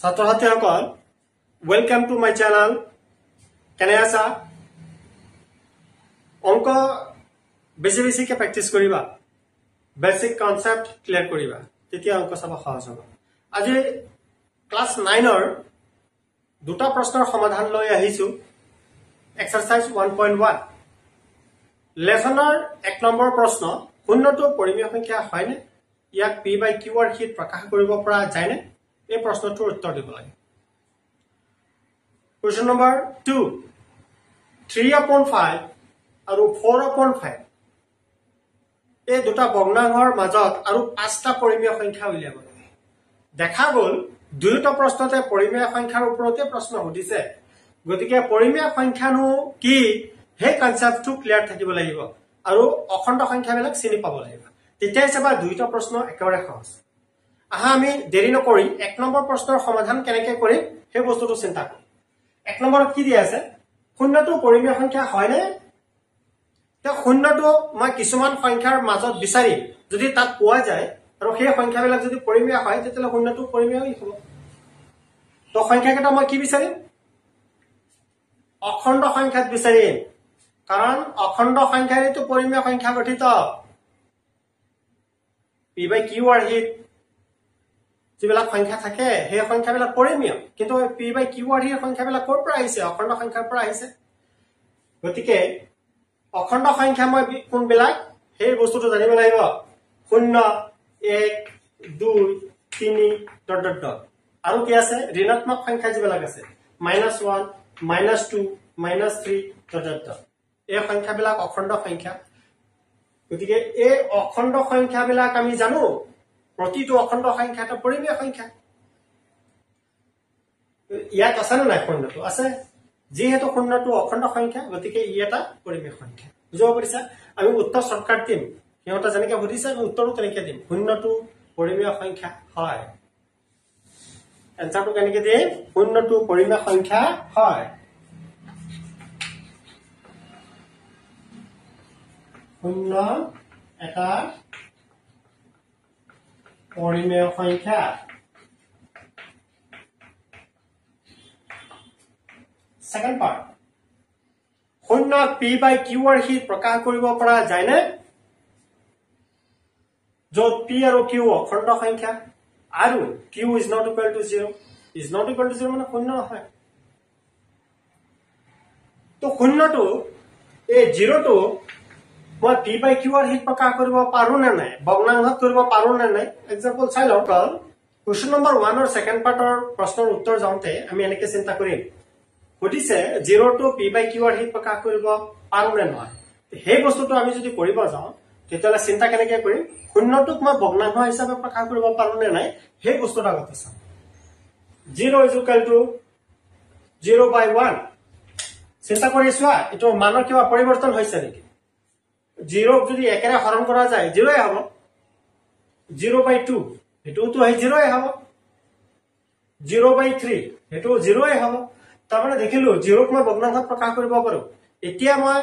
ছাত্ৰ-ছাত্ৰীসকল welcome to my channel কেনে আছা অংক বেছি বেছিকে প্ৰেক্টিছ কৰিবা বেসিক কনসেপ্ট ক্লিয়াৰ কৰিবা তেতিয়া অংক চাব সহজ হ'ব আজি ক্লাস 9 ৰ দুটা প্ৰশ্নৰ সমাধান লৈ আহিছো এক্সাৰসাইজ 1.1 লেসনৰ 1 নম্বৰ প্ৰশ্ন শূন্যটো পৰিমেয় সংখ্যা হয়নে ইয়াক p by q ৰ হিত প্ৰকাশ কৰিব পৰা যায়নে এই প্ৰশ্নটোৰ উত্তৰ দিব লাগে Question number 2 3/5 আৰু 4/5 এই দুটা ভগ্নাংশৰ মাজত আৰু পাঁচটা পৰিমেয় সংখ্যা উলিয়াব লাগে দেখা গল দুয়োটা প্ৰশ্নতে পৰিমেয় সংখ্যাৰ ওপৰতে প্ৰশ্ন সুধিছে গতিকে পৰিমেয় সংখ্যানো কি হে কনসেপ্টটো ক্লিয়াৰ থাকিব লাগিব আৰু অখণ্ড সংখ্যাবিলাক চিনি পাব লাগিব তেতিয়া চাবা দুয়োটা প্ৰশ্ন একেবাৰে সহজ আহা আমি দেৰি নকৰি 1 নম্বৰ প্ৰশ্নৰ সমাধান কেনেকৈ কৰিম হে বস্তুটো চিন্তা কৰিম 1 নম্বৰত কি দিয়া আছে শূন্যটো পৰিমেয় সংখ্যা হয়নে তে শূন্যটো মই কিছুমান সংখ্যাৰ মাজত বিচাৰিম যদি তাত পোৱা যায় আৰু সেই সংখ্যাবিলাক যদি পৰিমেয় হয় তেতিয়া শূন্যটো পৰিমেয় হ'ব তো সংখ্যাকেইটা মই কি বিচাৰিম অখণ্ড সংখ্যাত বিচাৰিম কাৰণ অখণ্ড সংখ্যাৰেটো পৰিমেয় সংখ্যা গঠিত p by q ৰ হিত যিবিলাক সংখ্যা থাকে সেই সংখ্যাবিলাক পৰিমেয় কিন্তু p by q ৰ হিত সংখ্যাবিলাক ক'ৰ পৰা আহিছে অখণ্ড সংখ্যাৰ পৰা আহিছে গতিকে অখণ্ড সংখ্যা মই কোনবিলাক সেই বস্তুটো জানিব লাগিব 0 1 2 3 ডট ডট ডট আৰু কি আছে ঋণাত্মক সংখ্যা যিবিলাক আছে -1 -2 -3 ডট ডট ডট এই সংখ্যাবিলাক অখণ্ড সংখ্যা গতিকে এই অখণ্ড সংখ্যাবিলাক আমি জানো প্ৰতিটো অখণ্ড সংখ্যা এটা পৰিমেয় সংখ্যা ইয়াত আছে না নাই শূন্যটো আছে যেহেতু শূন্যটো অখণ্ড সংখ্যা গতিকে ই এটা পৰিমেয় সংখ্যা বুজিব পাৰিছা আমি উত্তৰ শৰ্টকাট দিম সিহঁতে যেনেকৈ সুধিছে আমি উত্তৰটো তেনেকৈ দিম শূন্যটো পৰিমেয় সংখ্যা হয় এনসাৰটো কেনেকৈ দিম শূন্যটো পৰিমেয় সংখ্যা হয় শূন্য এটা পৰিমেয় সংখ্যা সেকেন্ড পাৰ্ট শূন্য p by q ৰ হিত প্ৰকাশ কৰিব পৰা যায়নে য'ত p আৰু q অখণ্ড সংখ্যা আৰু q is not equal to 0 is not equal to 0 মানে শূন্য নহয় তো শূন্যটো এই 0 টো মই p by q ৰ হিত প্ৰকাশ কৰিব পাৰো নে নাই ভগ্নাংশত কৰিব পাৰো নে নাই এক্সাম্পল চাই লওঁ কাৰণ কোৱেশ্চন নম্বৰ 1 ৰ সেকেন্ড পাৰ্টৰ প্ৰশ্নৰ উত্তৰ যাওঁতে আমি এনেকৈ চিন্তা কৰিম সুধিছে 0 টো p by q ৰ হিত প্ৰকাশ কৰিব পাৰো নে নহয় সেই বস্তুটো আমি যদি কৰিব যাওঁ তেতিয়ালে চিন্তা কেনেকৈ কৰিম শূন্যটোক মই ভগ্নাংশ হিচাপে প্ৰকাশ কৰিব পাৰো নে নাই সেই বস্তুটো আগতে চাম 0 is equal to 0 by 1 চিন্তা কৰি চোৱা এটো মানৰ কিবা পৰিৱৰ্তন হৈছে নেকি 0 যদি একেৰে হৰণ কৰা যায় 0 এ হ'ব 0 by 2 এটোটো হয় 0 এ হ'ব 0 by 3 এটো 0 এ হ'ব তাৰমানে দেখিলো 0 ক মই ভগ্নাংশত প্ৰকাশ কৰিব পাৰো এতিয়া মই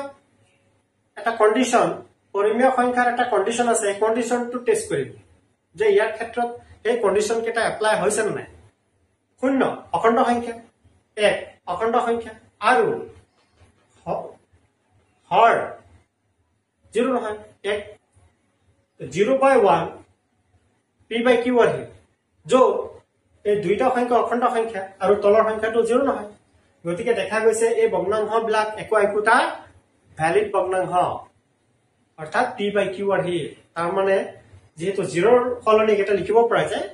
এটা কন্ডিশন পৰিমেয় সংখ্যাৰ এটা কন্ডিশন আছে এই কন্ডিশনটো টেস্ট কৰিম যে ইয়াৰ ক্ষেত্ৰত এই কন্ডিশন কেটা এপ্লাই হৈছে নে নাই শূন্য অখণ্ড সংখ্যা 1 অখণ্ড সংখ্যা আৰু হৰ 0 নহয় 1 0 by 1 p by q ৰ হিত য'ত এই দুইটা সংখ্যা অখণ্ড সংখ্যা আৰু তলৰ সংখ্যাটো 0 নহয় গতিকে দেখা গৈছে এই ভগ্নাংশবিলাক একোটা ভ্যালিড ভগ্নাংশ অৰ্থাৎ p by q ৰ হিত তাৰ মানে যেহেতু 0 ৰ সলনি এটা লিখিব পৰা যায়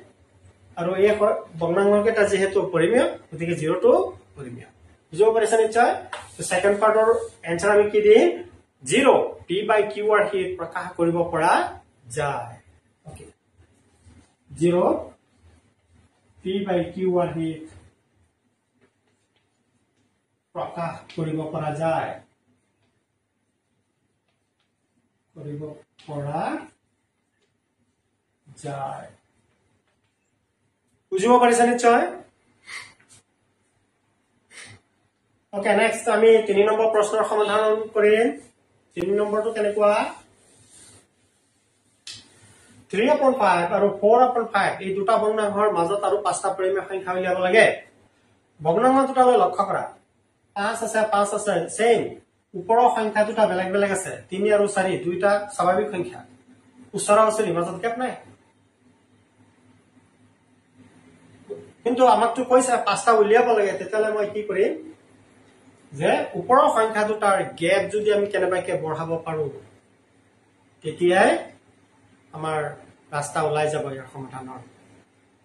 আৰু এই ভগ্নাংশকেটা যেহেতু পৰিমেয় গতিকে 0 টো পৰিমেয় বুজিব পাৰিছা নিশ্চয় তো সেকেন্ড পাৰ্টৰ এনসাৰ আমি কি দিম 0 p by q ৰ হিত প্ৰকাশ কৰিব পৰা যায় ওকে 0 p by q ৰ হিত প্ৰকাশ কৰিব পৰা যায় বুজিব পাৰিছা নিশ্চয় ওকে নেক্সট আমি 3 নম্বৰ প্ৰশ্নৰ সমাধান কৰিম 3 নম্বৰটো কেনেকুৱা 3/5 আৰু 4/5 এই দুটা ভগ্নাংশৰ মাজত আৰু পাঁচটা পৰিমেয় সংখ্যা উলিয়াব লাগে ভগ্নাংশ দুটালৈ লক্ষ্য কৰা 5 আছে 5 আছে সেম ওপৰৰ সংখ্যা দুটা বেলেগ বেলেগ আছে 3 আৰু 4 দুইটা স্বাভাৱিক সংখ্যা ওচৰা ওচৰি মাজত গ্যাপ নাই কিন্তু আমাকটো কৈছে পাঁচটা উলিয়াব লাগে তেতিয়ালে মই কি কৰিম যে ওপৰৰ সংখ্যা দুটাৰ গ্যাপ যদি আমি কেনেবাকে বঢ়াব পাৰো তেতিয়াই আমাৰ ৰাস্তা ওলাই যাব ইয়াৰ সমাধানৰ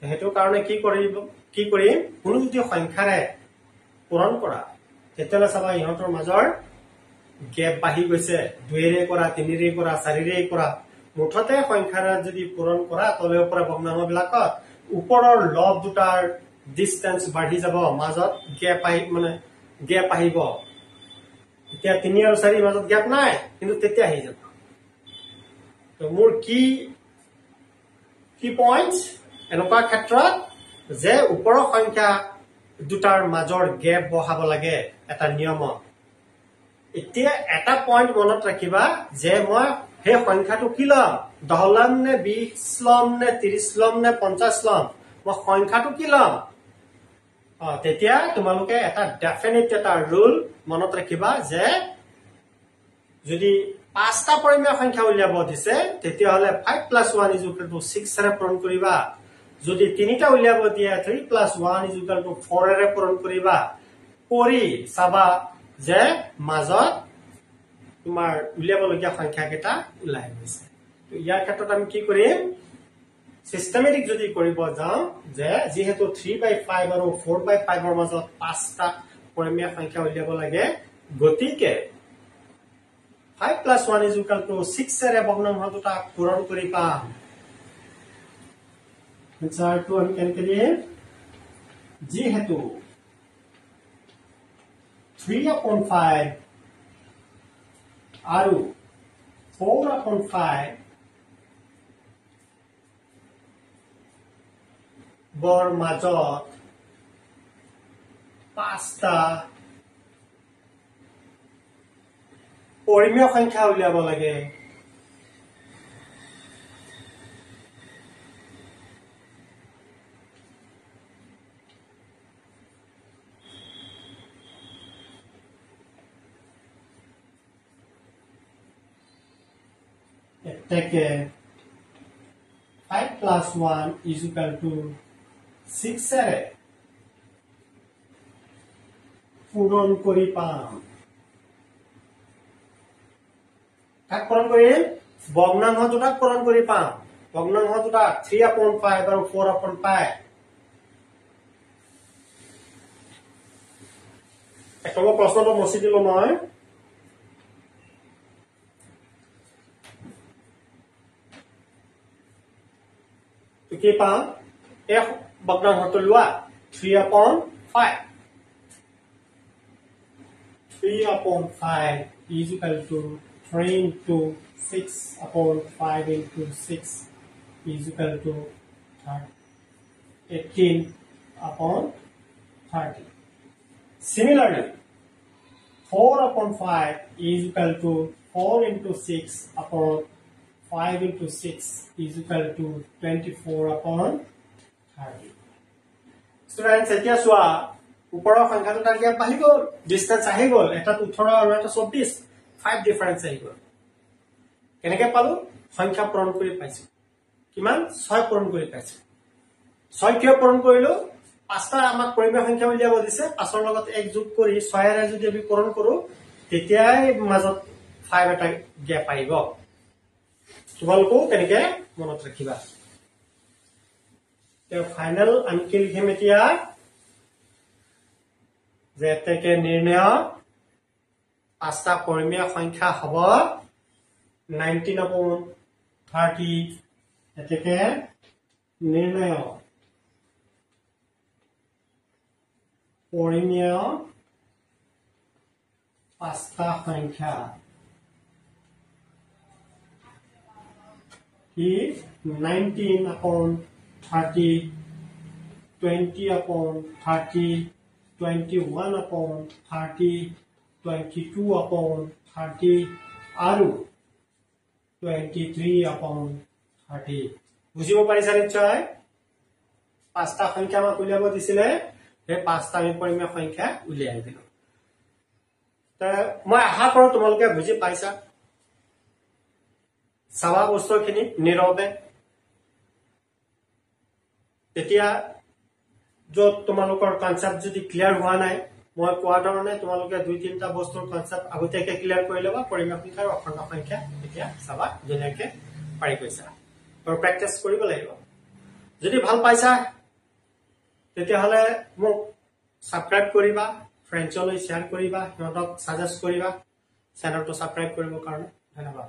হেতু কাৰণে কি কৰিম কোনো যদি সংখ্যাৰে পূৰণ কৰা তেতিয়ালে চাবা ইহঁতৰ মাজৰ গ্যাপ বাঢ়ি গৈছে 2 ৰে কৰা 3 ৰে কৰা 4 ৰে কৰা মুঠতে সংখ্যাৰে যদি পূৰণ কৰা তলে ওপৰে ভগ্নাংশবিলাকত ওপৰৰ লব দুটাৰ ডিসটেন্স বাঢ়ি যাব মাজত গ্যাপ আহিব এতিয়া 3 আৰু 4 মাজত গ্যাপ নাই কিন্তু তেতিয়া আহি যাব তো মোৰ কি পইণ্টস এনেকুৱা ক্ষেত্ৰত যে ওপৰৰ সংখ্যা দুটাৰ মাজৰ গ্যাপ বঢ়াব লাগে এটা নিয়মত এতিয়া এটা পইণ্ট মনত ৰাখিবা যে মই সেই সংখ্যাটো কি লম 10 লম নে 20 লম নে 30 লম নে 50 লম মই সংখ্যাটো কি লম তেতিয়া তোমালোকে এটা ডেফিনিট এটা ৰুল মনত ৰাখিবা যে যদি পাঁচটা পৰিমেয় সংখ্যা উলিয়াব দিছে তেতিয়া হলে 5 + 1 = 6 ৰে পূৰণ কৰিবা যদি তিনিটা উলিয়াব দিয়ে 3 + 1 = 4 ৰে পূৰণ কৰিবা কৰি চাবা যে মাজত তোমাৰ উলিয়াবলগীয়া সংখ্যা কেইটা ওলাই গৈছে তো ইয়াৰ ক্ষেত্ৰত আমি কি কৰিম সিস্টেমেটিক যদি কৰিব যাও যে যেহেতু 3/5 আৰু 4/5 ৰ মাজত পাঁচটা পৰিমেয় সংখ্যা উলিয়াব লাগে গতিকে 5 + 1 = 6 ৰে ভগ্নাংশ দুটা পূৰণ কৰি পাম আনসাৰটো আমি কেনেকৈ দিম যেহেতু 3/5 আৰু 4/5 বৰ মাজত পাঁচটা পৰিমেয় সংখ্যা উলিয়াব লাগে এতেকে 5 + 1 = 6 ৰে পূৰণ কৰি পাম কাক পূৰণ কৰিম ভগ্নাংশ দুটাক পূৰণ কৰি পাম ভগ্নাংশ দুটা 3/5 আৰু 4/5 এক নম্বৰ প্ৰশ্নটো মচি দিলো মই কি পাম এক ভগ্নাংশটো লোৱা 3/5 3/5 = 3 × 6/5 × 6 = 18/30 similarly 4/5 = 4 × 6/5 × 6 = 24/30 students এতিয়া চোৱা ওপৰৰ সংখ্যা দুটা গ্যাপ বাঢ়ি গল ডিসটেন্স আহি গল এটা 18 আৰু এটা 24 5 ডিফাৰেন্স আহি গল কেনেকৈ পালো সংখ্যা পূৰণ কৰি পাইছো কিমান 6 পূৰণ কৰি পাইছো 6 কিয় পূৰণ কৰিলো পাঁচটা আমাক পৰিমেয় সংখ্যা উলিয়াব দিছে পাঁচৰ লগত 1 যোগ কৰি 6 ৰে যদি আমি পূৰণ কৰো তেতিয়াই মাজত 5 এটা গ্যাপ আহিব তোমালোকো কেনেকৈ মনত ৰাখিবা তে ফাইনাল আমি কি লিখিম এতিয়া যে এতেকে নিৰ্ণয় পাঁচটা পৰিমেয় সংখ্যা হ'ব 19/30 এতেকে নিৰ্ণয় পৰিমেয় পাঁচটা সংখ্যা কি 19/30 20/30 21/30 22/30 আৰু 23/30 বুজিব পাৰিছা নিশ্চয় পাঁচটা সংখ্যা আমাক উলিয়াব দিছিলে সেই পাঁচটা আমি পৰিমেয় সংখ্যা উলিয়াই দিলো মই আশা কৰো তোমালোকে বুজি পাইছা চাবা বস্তুখিনি নীৰৱে তেতিয়া য'ত তোমালোকৰ কনসেপ্ট যদি ক্লিয়াৰ হোৱা নাই মই কোৱা ধৰণে তোমালোকে দুই তিনিটা বস্তুৰ কনসেপ্ট আগতীয়াকৈ ক্লিয়াৰ কৰি ল'বা পৰিমেয় সংখ্যা আৰু অখণ্ড সংখ্যা তেতিয়া চাবা ধুনীয়াকৈ পাৰি গৈছা আৰু প্ৰেক্টিচ কৰিব লাগিব যদি ভাল পাইছা তেতিয়াহ'লে মোক সাবস্ক্ৰাইব কৰিবা ফ্ৰেণ্ডছলৈ শ্বেয়াৰ কৰিবা সিহঁতক সাজেষ্ট কৰিবা চেনেলটো সাবস্ক্ৰাইব কৰিবৰ কাৰণে ধন্যবাদ